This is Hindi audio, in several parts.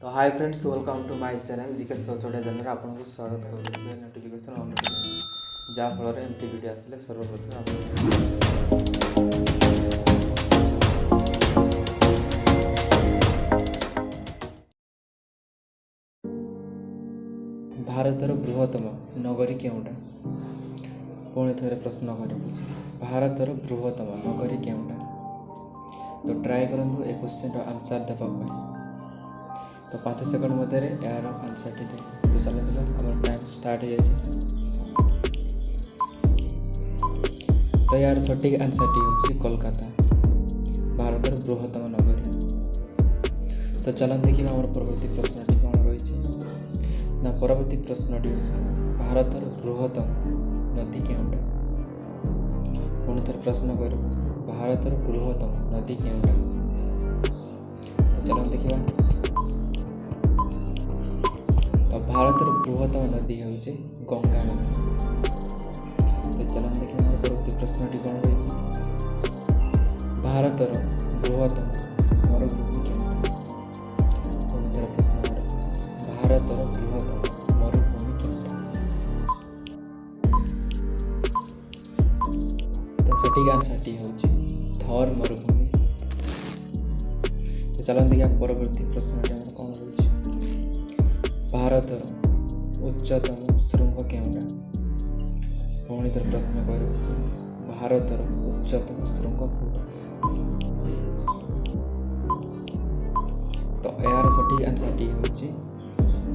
तो hi friends, welcome to my channel GK Sachodiya channel आपको स्वागत करुँच नोटिफिकेशन ऑन जहाँफल एमती वीडियो आसिले सर्वप्रथम भारतर बृहत्तम नगरी केउटा पुणी थे प्रश्न कर भारतर बृहत्तम नगरी केउटा। तो ट्राए करूँ ए क्वेश्चन आंसर देवाई। तो 5 सेकंड मध्य यार आंसर टी दे। तो चलते हमारा टाइम स्टार्ट हो जाए। तो यार सठिक आंसर टी हूँ कोलकाता, भारतर बृहत्तम नगरी। तो चलन देखिए आम परवर्ती प्रश्नटी कौन रही ना। परवर्ती प्रश्नटी हूँ भारतर बृहत्तम नदी केउटा। पुणी थे प्रश्न कर भारतर बृहत्तम नदी केउटा। तो चलन देखिए। तो भारतर बृहत्तम नदी हूँ गंगा नदी। तो चलन देखिए परवर्ती प्रश्नटी कौन रही भारतर बृहत्तम मरुभूमि केउटा। पुणी थे प्रश्न भारतर बृहत्तम मरुभूमि केउटा। तो सठिक आंसर टी हूँ थर मरुभूमि। तो चलन देखिए परवर्ती प्रश्नटी कौन रही भारतर उच्चतम शृंग केउटा। पुणी थे प्रश्न कर भारतर उच्चतम शृंग कोटा। तो यार सठिक आंसर टी हूँ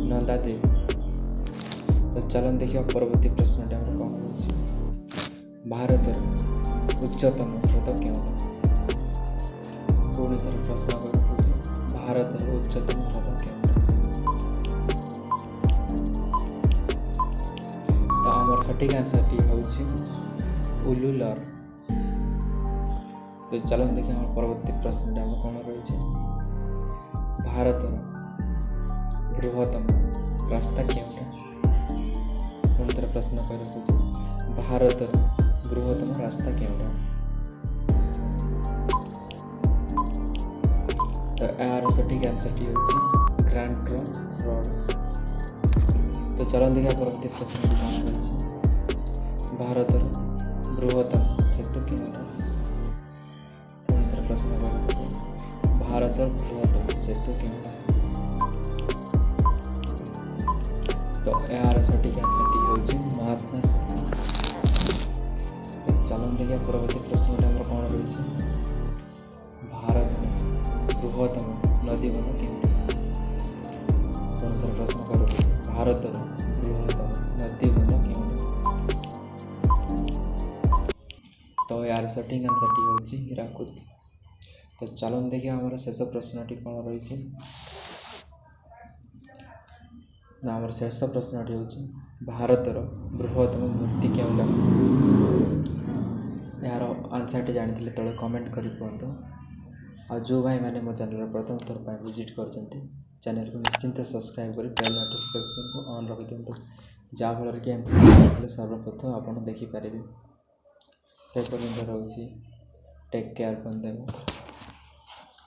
नंदा देवी। तो चलन देखिए परवर्ती प्रश्नटी कौन रही भारतर उच्चतम ह्रद केउटा। पुणी थे प्रश्न कर भारतर उच्चतम ह्रद केउटा। तो आमर सठिक आंसर टी हूँ उलुलर। तो चलन देखिए आम परवर्ती प्रश्न कौन रही भारतर बृहत्तम रास्ता केउटा। पुणी थे प्रश्न कर भारतर बृहत्तम रास्ता केउटा। तो यार सठिक आंसर टी हूँ ग्रांड ट्रंक रोड। तो चलन देखिए परवर्ती प्रश्न कौन रही भारतर बृहत्तम सेतु केउटा। पुणी थे प्रश्न कर भारतर बृहत्तम सेतु केउटा। तो यार सठिक आंसर टी हूँ महात्मा सेतु। तो चलन देखिए परवर्ती प्रश्न कौन रही भारत बृहत्तम नदी बंध केउटा। पुणी थे प्रश्न कर भारतर बृहत्तम नदी बंध केउटा। तो यार सठिक आंसर टी हूँ हीराकुद। तो चलन देखिए आम शेष प्रश्नटी कौन रही ना। आम शेष प्रश्नटी हूँ भारतर बृहत्तम मूर्ति केउटा। यार आंसर टी जानी तले कमेंट कर कहतु। आ जो भाई मैंने मो चैनल प्रथम थर पर विजिट कर चैनल को निश्चिंत सब्सक्राइब कर बेल नोटिफिकेशन को ऑन रखी दिंतु, जहाँफल कि एम सर्वप्रथम आपड़ देखिपारे। से पर्यंत रोचे टेक केयर बंदे।